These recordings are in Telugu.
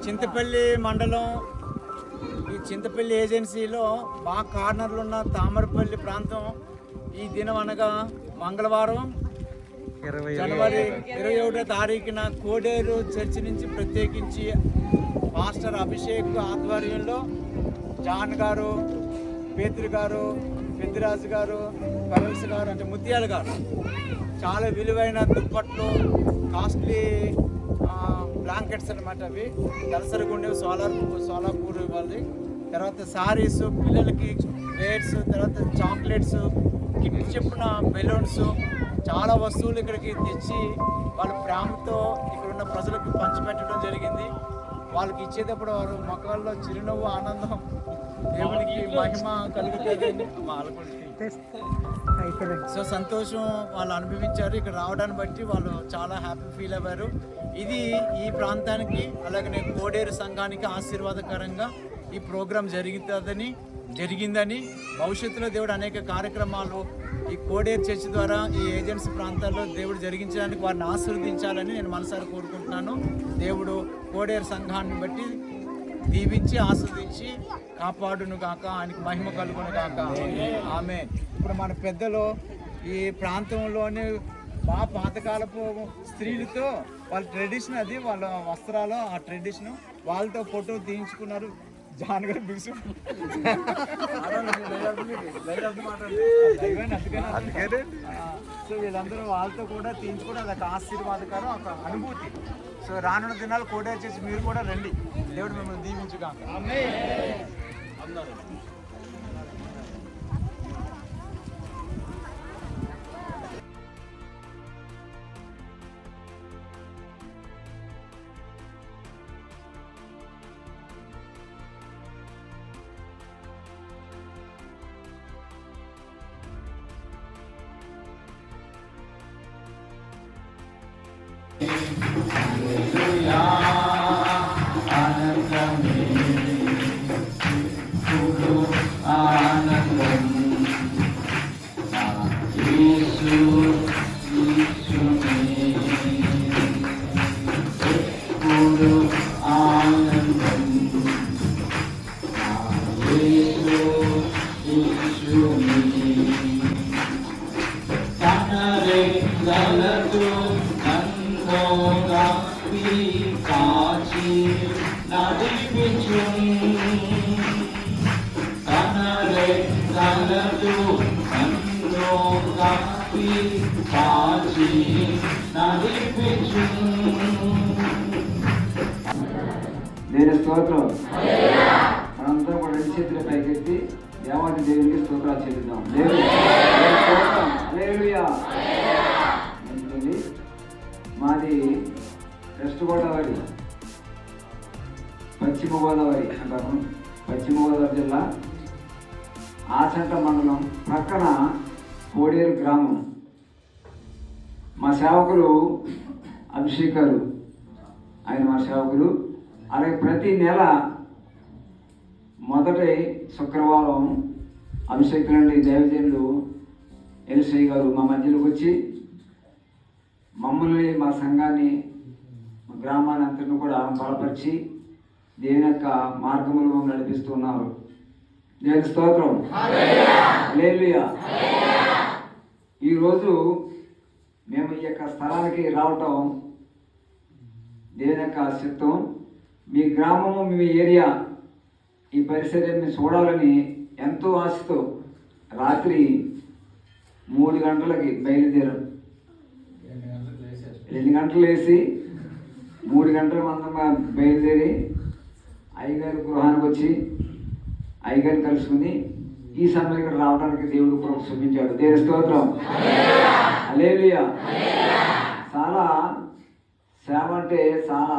చింతపల్లి మండలం ఈ చింతపల్లి ఏజెన్సీలో మా కార్నర్లో ఉన్న తామరపల్లి ప్రాంతం ఈ దినం అనగా మంగళవారం జనవరి 21వ తారీఖున కోడేరు చర్చి నుంచి ప్రత్యేకించి మాస్టర్ అభిషేక్ ఆధ్వర్యంలో జాన్ గారు, పేతురు గారు, పెద్దిరాజు గారు, కరల్స్ గారు అంటే ముత్యాల గారు చాలా విలువైన దుప్పట్లు, కాస్ట్లీ బ్లాంకెట్స్ అనమాట. అవి దలసరిగుండే సోలాపూర్ ఇవ్వాలి. తర్వాత సారీస్, పిల్లలకి వేర్స్, తర్వాత చాక్లెట్స్, కిట్ చెప్పున బెలూన్స్, చాలా వస్తువులు ఇక్కడికి తెచ్చి వాళ్ళ ప్రేమతో ఇక్కడున్న ప్రజలకు పంచిపెట్టడం జరిగింది. వాళ్ళకి ఇచ్చేటప్పుడు వారు మొక్కల్లో చిరునవ్వు, ఆనందం, దేవునికి మహిమ కలుగుతుందని సో సంతోషం వాళ్ళు అనుభవించారు. ఇక్కడ రావడాన్ని బట్టి వాళ్ళు చాలా హ్యాపీ ఫీల్ అయ్యారు. ఇది ఈ ప్రాంతానికి అలాగనే కోడేరు సంఘానికి ఆశీర్వాదకరంగా ఈ ప్రోగ్రాం జరిగిందని భవిష్యత్తులో దేవుడు అనేక కార్యక్రమాలు ఈ కోడేరు చర్చి ద్వారా ఈ ఏజెన్సీ ప్రాంతాల్లో దేవుడు జరిగించడానికి వారిని ఆశీర్వదించాలని నేను మనసారా కోరుకుంటున్నాను. దేవుడు కోడేరు సంఘాన్ని బట్టి దీవించి ఆస్వాదించి కాపాడును గాక, ఆయనకి మహిమ కలుగును గాక. ఆమె ఇప్పుడు మన పెద్దలు ఈ ప్రాంతంలోని బాగా పాతకాలపు స్త్రీలతో వాళ్ళ ట్రెడిషన్, అది వాళ్ళ వస్త్రాలు, ఆ ట్రెడిషన్ వాళ్ళతో ఫోటో తీయించుకున్నారు. జాన్ గారు బిగుసు సో వీళ్ళందరూ వాళ్ళతో కూడా తీయించుకోవడం అదొక ఆశీర్వాదకరం, ఒక అనుభూతి. సో రానున్న దినాలు కోడేరు చేసి మీరు కూడా రండి, దేవుడు మిమ్మల్ని దీవించుగా. దేవుని స్తోత్రం. మనంతా కూడా రెండు చేతుల పైకెత్తి దేవాది దేవునికి స్తోత్రాలు చెల్లిద్దాం. దేవుని స్తోత్రం. హల్లెలూయా. మాది వెస్ట్ గోదావరి, పశ్చిమ గోదావరి అంటారు. పశ్చిమ గోదావరి జిల్లా ఆచంట మండలం ప్రక్కన కోడేరు గ్రామం. మా సేవకులు అభిషేక్ గారు, ఆయన మా సేవకులు. అలాగే ప్రతి నెల మొదటి శుక్రవారం అభిషేక్ నుండి దైవజనులు ఎలిసయ్య గారు మా మధ్యలోకి వచ్చి మమ్మల్ని, మా సంఘాన్ని, మా గ్రామాన్ని అంతటిని కూడా బలపరిచి దేవుని యొక్క మార్గములు నడిపిస్తున్నారు. దేవుని స్తోత్రం. హల్లెలూయా. ఈరోజు మేము ఈ యొక్క స్థలానికి రావటం దేవుని యొక్క చిత్తం. మీ గ్రామము, మీ ఏరియా, ఈ పరిసరాన్ని చూడాలని ఎంతో ఆశతో రాత్రి 3 గంటలకి బయలుదేరాం. 2 గంటలు వేసి 3 గంటల మందంగా బయలుదేరి అయ్యగారి గృహానికి వచ్చి అయ్యగారిని కలుసుకుని ఈ సమయం ఇక్కడ రావడానికి దేవుడు కృప చూపించాడు. దేవుని స్తోత్రం. హల్లెలూయా. చాలా సేవ అంటే చాలా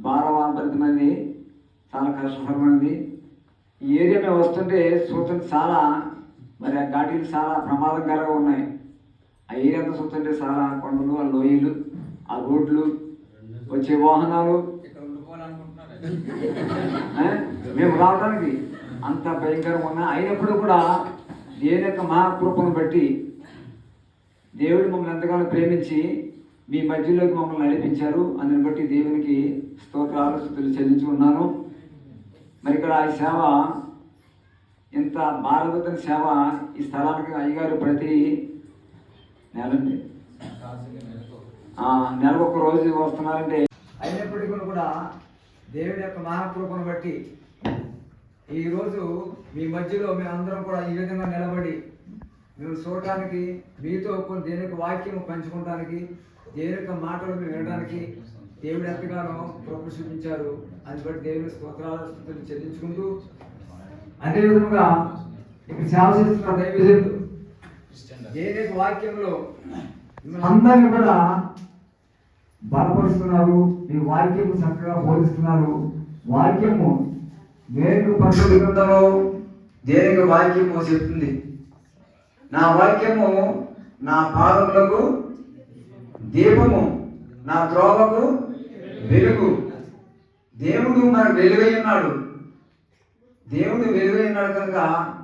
భారవాభరితమైనది, చాలా కష్టకరమైనది. ఈ ఏరియా మేము వస్తుంటే చూస్తుంటే చాలా మరి ఆ ఘాటీలు చాలా ప్రమాదకరంగా ఉన్నాయి. ఆ ఏరియా అంతా చూస్తుంటే చాలా కొండలు, ఆ లోయలు, ఆ రోడ్లు, వచ్చే వాహనాలు, మేము రావడానికి అంత భయంకరంగా ఉన్నాయి. అయినప్పుడు కూడా దేవుని యొక్క మహాకృపను బట్టి దేవుడు మమ్మల్ని ఎంతగానో ప్రేమించి మీ మధ్యలోకి మమ్మల్ని నడిపించారు. అందుని బట్టి దేవునికి స్తోత్రాలు స్తుతులు చెల్లించుకున్నాను. మరి ఇక్కడ ఈ సేవ, ఇంత భారతదేశ సేవ, ఈ స్థలానికి అయ్యగారు ప్రతి నెలకు రోజు వస్తున్నారంటే అయినప్పటికీ కూడా దేవుని యొక్క మహాకృపను బట్టి ఈరోజు మీ మధ్యలో మేమందరం కూడా ఈ విధంగా నిలబడి మేము చూడటానికి, మీతో కొన్ని దేవుని వాక్యం పంచుకోవడానికి, దేవుని యొక్క మాటలు మేము వినడానికి దేవుడు ఎంతగానో కృప చూపించారు. అది బట్టి దేవుని స్తోత్రాలు స్తుతులు చెల్లించుకుంటూ అదేవిధంగా ఇక్కడ సేవ చేస్తున్న దైవజనులు దేవుని యొక్క వాక్యంలో అందరినీ కూడా బలపరుస్తున్నారు. మీ వాక్యము చక్కగా బోధిస్తున్నారు. వాక్యము దేవుని పరిశుద్ధ గ్రంథంలో దేవుని వాక్యము చెప్తుంది, నా వాక్యము నా పాదములకు దీపము, నా త్రోవకు వెలుగు. దేవుడు మనకు వెలుగై ఉన్నాడు. దేవుడు వెలుగై ఉన్నాడు కనుక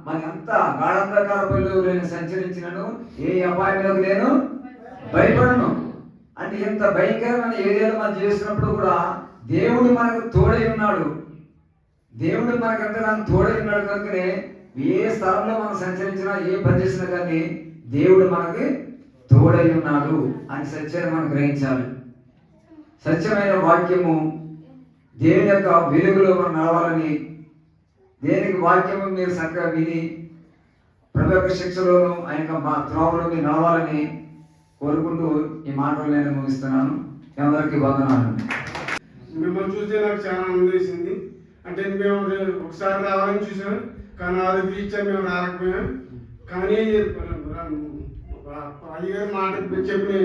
మనకంత గాఢంధకార పల్లెలో నేను సంచరించినను ఏ అపాయంలోకి నేను భయపడను. అంటే ఎంత భయంకరమైన ఏరియాలో మనం చేస్తున్నప్పుడు కూడా దేవుడు మనకు తోడై ఉన్నాడు. దేవుడు మనకు ఎంతగానో తోడై ఉన్నాడు కనుకనే ఏ స్థలంలో మనం సంచరించినా, ఏ పని చేసినా కానీ దేవుడు మనకి తోడై ఉన్నాడు అని సత్యాన్ని మనం గ్రహించాలి. సత్యమైన వాక్యము దేవుని యొక్క వెలుగులో మనం నడవాలని, దేనికి వాక్యము మీరు చక్కగా విని ప్రభు యొక్క శిక్షలోను ఆయన యొక్క మా త్రోవలో మీరు నడవాలని కోరుకుంటూ ఈ మాటలు నేను ముగిస్తున్నాను. అందరికీ వందనాలు. మిమ్మల్ని చూస్తే నాకు చాలా ఆనందం వేసింది. అంటే మేము ఒకసారి రావాలని చూసాం, కానీ అది రీచ్ మేము రాకపోయాం. కానీ అయ్యగారి మాట చెప్పి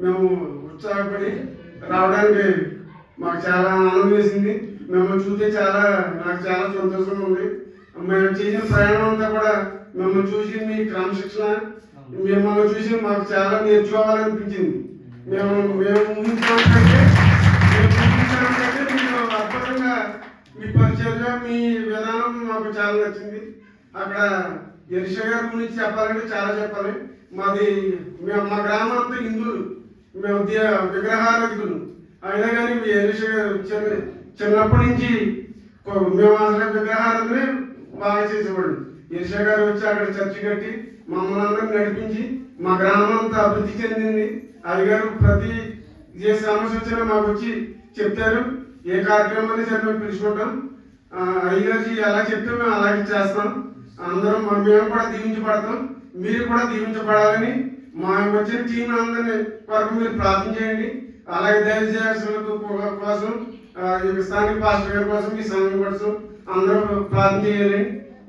మేము ఉత్సాహపడి రావడానికి మాకు చాలా ఆనందం వేసింది. మిమ్మల్ని చూస్తే నాకు చాలా సంతోషంగా ఉంది. మేము చేసిన ప్రయాణం అంతా కూడా మిమ్మల్ని చూసి మీ క్రమశిక్షణ, మిమ్మల్ని చూసి మాకు చాలా నేర్చుకోవాలనిపించింది. మేము ఊహించుకోవాలంటే మీరు అద్భుతంగా మీ పరిచయంగా మీ విధానం మాకు చాలా నచ్చింది. అక్కడ ఎలిషా గారి గురించి చెప్పాలంటే చాలా చెప్పాలి. మా గ్రామం అంతా హిందువులు, మేము విగ్రహారాధికులు. అయినా కానీ మీ ఎలిషా గారు చిన్నప్పటి నుంచి మేము అసలు విగ్రహారాధనే బాగా చేసేవాళ్ళు. ఎలిషా గారు వచ్చి అక్కడ చర్చి కట్టి మమ్మల్ని అందరినీ నడిపించి మా గ్రామం అంతా అభివృద్ధి చెందింది. అయ్యగారు ప్రతి ఏ సమస్య వచ్చినా మాకు వచ్చి చెప్తారు. ఏ కార్యక్రమాన్ని సరే మేము పిలుచుకుంటాం. అయ్యగారు ఎలా చెప్తే మేము అలాగే చేస్తాం. అందరం మేము కూడా దీవించబడతాం. మీరు కూడా దీవించబడాలని మా వచ్చిన టీం అందరినీ వరకు మీరు ప్రార్థన చేయండి. అలాగే దైవజనులకు కోసం, స్థానిక పాస్టర్ గారి కోసం, ఈ సంఘం కోసం అందరూ ప్రార్థన చేయాలని,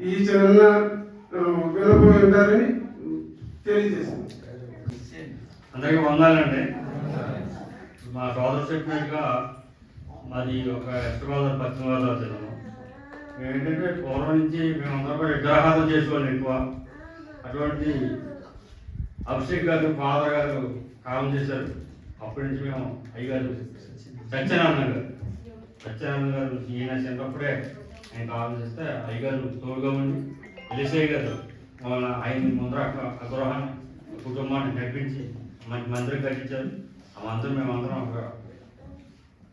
ఈ చిన్న వినపం ఉంటారని తెలియజేస్తాను. అందరికీ వందాలండి. మా సోదరు చెప్పినట్టుగా మాది ఒక వెస్ట్ గోదావరి, పశ్చిమ గోదావరి జిల్లా. మేము ఏంటంటే పూర్వం నుంచి మేమందరం కూడా విగ్రహాలు చేసుకోవాలి ఎక్కువ. అటువంటి అభిషేక్ గారు ఫాదర్ గారు కాలం చేశారు. అప్పటి నుంచి మేము అయ్యగారు సత్యనారాయణ గారు ఈయన చిన్నప్పుడే ఆయన కాలం చేస్తే అయ్యగారు తోడుగా ఉండి ఎలిసయ్య గారు ఆయన ముందర అగ్రహాన్ని కుటుంబాన్ని నడిపించి మంచి మందిరం కట్టించారు. ఆ మందిరం మేమందరం ఒక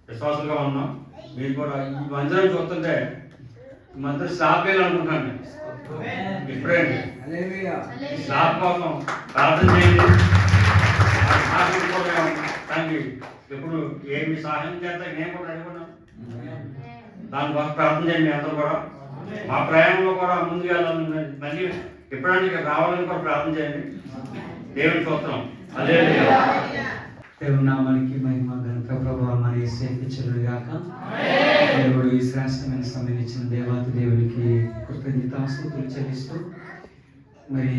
విశ్వాసంగా ఉన్నాం. మీరు కూడా ఈ మందిరం చూస్తుంటే ఈ మందిరం స్లాబ్ వేయాలనుకుంటున్నాను నేను. ఇప్పుడేంటి ఈ స్లాబ్ కోసం ప్రార్థన చేయండి. దానికి ఎప్పుడు ఏమి సహాయం చేస్తా నేను కూడా అడుగున్నాను. దానికోసం ప్రార్థన చేయండి అందరూ కూడా. మా ప్రయాణంలో కూడా ముందుకు వెళ్ళాలని మళ్ళీ ఎప్పుడైనా ఇక్కడ రావాలని కూడా ప్రార్థన చేయండి. దేవుని చూస్తున్నాం. అదే దేవుని నామానికి మహిమ ఘనత ప్రభావం మన యేసుకి చెల్లుగాక. దేవుడు ఈ శ్రేష్టమైన సమయం ఇచ్చిన దేవాతి దేవునికి కృతజ్ఞతాస్తుతులు చెల్లిస్తూ మరి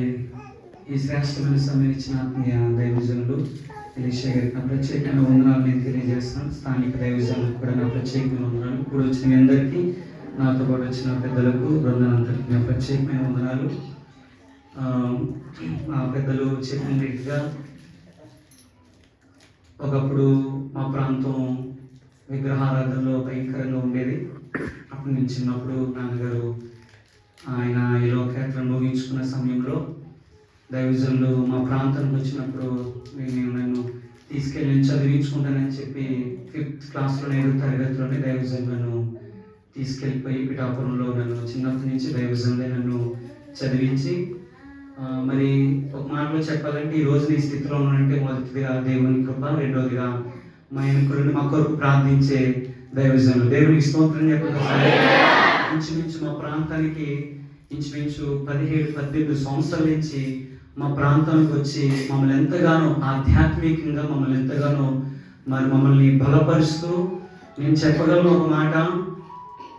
ఈ శ్రేష్టమైన సమయం ఇచ్చిన ఆత్మీయ దైవజనులు ఎలీషా గారికి నా ప్రత్యేకమైన వందనాలు నేను తెలియజేస్తున్నాను. స్థానిక దైవజనులకు కూడా నా ప్రత్యేకమైన వందనాలు. ఇప్పుడు వచ్చిన మీ అందరికీ, నాతో పాటు వచ్చిన పెద్దలకు, బృందాలందరికీ నా ప్రత్యేకమైన వందనాలు. మా పెద్దలు చెప్పిన రీతిగా ఒకప్పుడు మా ప్రాంతం విగ్రహారాధనలో భయంకరంగా ఉండేది. అప్పుడు నేను చిన్నప్పుడు నాన్నగారు ఆయన ఈ లోకయాత్ర ముగించుకున్న సమయంలో దైవజనులు మా ప్రాంతానికి వచ్చినప్పుడు నేను నన్ను తీసుకెళ్ళి చదివించుకుంటానని చెప్పి 5th క్లాస్లో 5వ తరగతిలోనే దైవజనులు నన్ను తీసుకెళ్ళిపోయి పిఠాపురంలో నన్ను చిన్నప్పటి నుంచి దైవజనులే నన్ను చదివించి మరి ఒక మాటలో చెప్పాలంటే ఈ రోజు ఈ స్థితిలో ఉన్నానంటే మొదటిదిగా దేవుని కృప, రెండోదిగా మా ఎన్నికలను మా కొరకు ప్రార్థించే దైవజనులు. దేవునికి స్తోత్రం చెప్పాలి. ఇంచుమించు మా ప్రాంతానికి ఇంచుమించు 17-18 సంవత్సరాల నుంచి మా ప్రాంతానికి వచ్చి మమ్మల్ని ఎంతగానో ఆధ్యాత్మికంగా మమ్మల్ని ఎంతగానో మరి మమ్మల్ని బలపరుస్తూ, నేను చెప్పగలను ఒక మాట,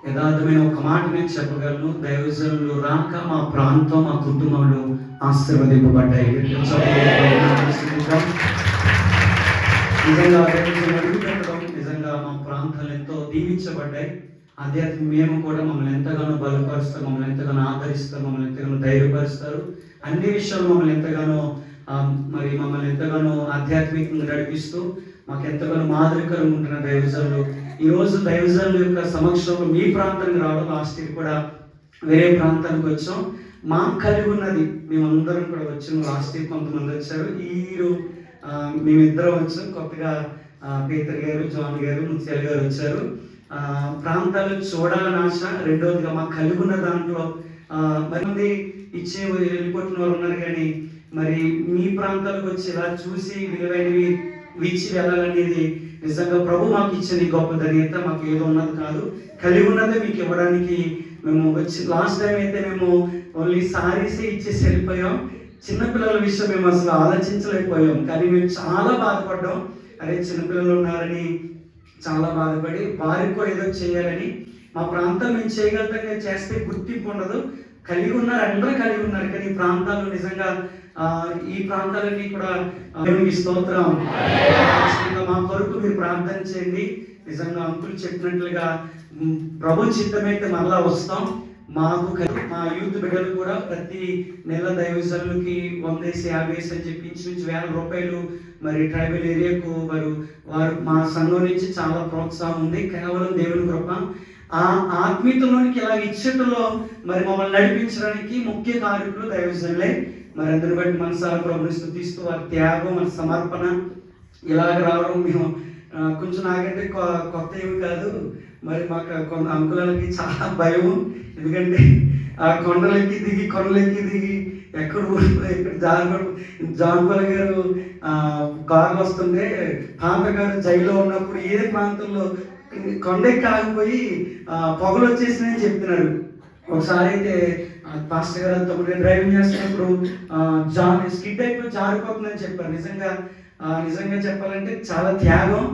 యథార్థమైన ఒక మాట నేను చెప్పగలను, దైవజనులు రాక మా ప్రాంతం మా కుటుంబంలో ఆశీర్వదింపబడ్డాయి. నిజంగా నిజంగా మా ప్రాంతాలు ఎంతో దీవించబడ్డాయి. ఆధ్యాత్మిక మేము కూడా మమ్మల్ని ఎంతగానో బలపరుస్తారు, మమ్మల్ని ఎంతగానో ఆదరిస్తారు, మమ్మల్ని ఎంతగానో ధైర్యపరుస్తారు. అన్ని విషయాలు మమ్మల్ని ఎంతగానో మమ్మల్ని ఎంతగానో ఆధ్యాత్మికంగా నడిపిస్తూ మాకు ఎంతగానో మాదిరికరంగా ఉంటున్న దైవజనులు ఈరోజు దైవజనుల యొక్క సమక్షంలో మీ ప్రాంతానికి రావడం, లాస్ట్ ఇయర్ కూడా వేరే ప్రాంతానికి వచ్చాం. మాకు కలిగి ఉన్నది మేమందరం కూడా వచ్చాము. లాస్ట్ ఇయర్ కొంతమంది వచ్చారు, ఈ ఇయర్ మేమిద్దరం వచ్చాం. కొత్తగా పీతర్ గారు, జాన్ గారు, ముత్యాల గారు వచ్చారు. ప్రాంతాలు చూడాలని ఆశ. రెండవదిగా మాకు కలిగి ఉన్న దాంట్లో మరి ఇచ్చే వెళ్ళిపోతున్న వారు ఉన్నారు, కానీ మరి మీ ప్రాంతాలకు వచ్చి ఇలా చూసి విలువైనవి వీచి వెళ్ళాలనేది నిజంగా ప్రభు మాకు ఇచ్చిన గొప్ప ధన్యత. మాకు ఏదో ఉన్నది కాదు, కలిగి ఉన్నదే మీకు ఇవ్వడానికి మేము వచ్చి. లాస్ట్ టైం అయితే మేము ఓన్లీ సారీసే ఇచ్చేసి వెళ్ళిపోయాం. చిన్నపిల్లల విషయం మేము అసలు ఆలోచించలేకపోయాం, కానీ మేము చాలా బాధపడ్డాం. అరే చిన్నపిల్లలు ఉన్నారని చాలా బాధపడి వారికి కూడా ఏదో చేయాలని. మా ప్రాంతం మేము చేయగలుగుతాం, చేస్తే గుర్తింపు ఉండదు. కలిగి ఉన్నారు, అందరూ కలిగి ఉన్నారు, కానీ ఈ ప్రాంతాలు నిజంగా ఈ ప్రాంతాలన్నీ కూడా దేవునికి స్తోత్రం. మా కొరకు మీరు ప్రార్థన చేయండి. నిజంగా అంకులు చెప్పినట్లుగా ప్రభు చిత్తమైతే మరలా వస్తాం. మాకు మా యూత్ బిడ్డలు కూడా ప్రతి నెల దైవజనులకి 150 అని చెప్పి ఇంచుమించు 1000 రూపాయలు మరి ట్రైబల్ ఏరియాకు వారు మా సంఘం నుంచి చాలా ప్రోత్సాహం ఉంది. కేవలం దేవుని కృప. ఆ ఆత్మీయతలోనికి ఇలా ఇచ్చటలో మరి మమ్మల్ని నడిపించడానికి ముఖ్య కారకులు దైవజనులే. మరి అందరిని బట్టి మనసారా ప్రభుని స్తుతిస్తూ వారి త్యాగం, మన సమర్పణ ఇలాగ రావడం మేము కొంచెం నాకంటే కొత్త ఏమి కాదు. మరి మాకు కొంత అంకులకి చాలా భయం, ఎందుకంటే ఆ కొండలెక్కి దిగి ఎక్కడ జాన్పల్ గారు కారు వస్తుంటే తాతగారు జైల్లో ఉన్నప్పుడు ఏ ప్రాంతంలో కొండెక్కి ఆగిపోయి పొగలు వచ్చేసినాయని చెప్తున్నాడు. ఒకసారి అయితే పాస్టర్ గారు అంతా డ్రైవింగ్ చేస్తున్నప్పుడు స్కిడ్ అయిపోయి జారిపోతుందని చెప్పారు. నిజంగా చెప్పాలంటే చాలా త్యాగం.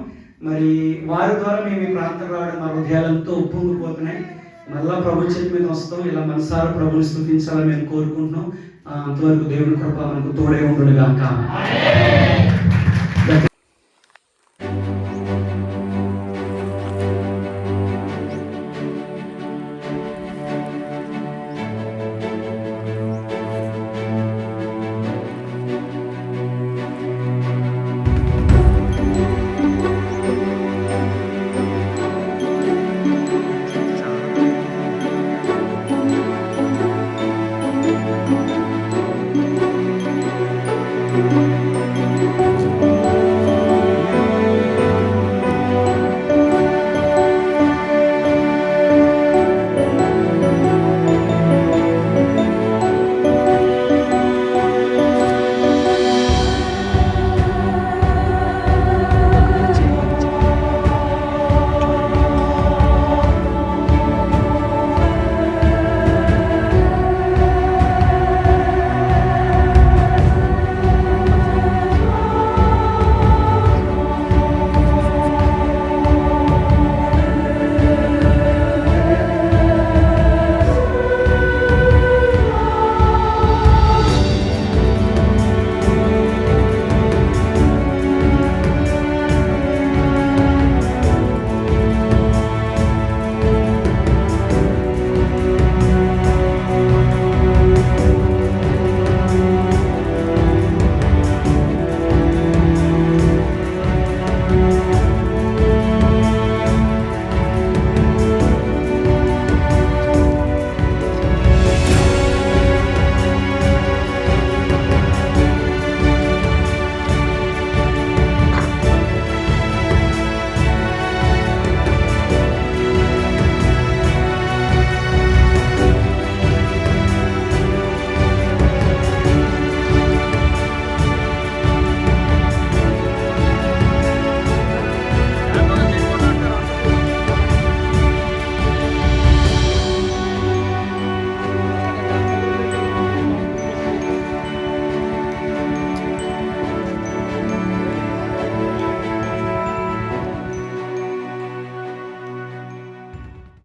మరి వారి ద్వారా మేము ఈ ప్రాంతం రావడం మా హృదయాలంతో ఉప్పొంగిపోతున్నాయి. మళ్ళా ప్రభు చేతి మీద వస్తాం. ఇలా మనసారా ప్రభుని స్తుతించాలని మేము కోరుకుంటున్నాం. అంతవరకు దేవుని కృప మనకు తోడే ఉండును గాక.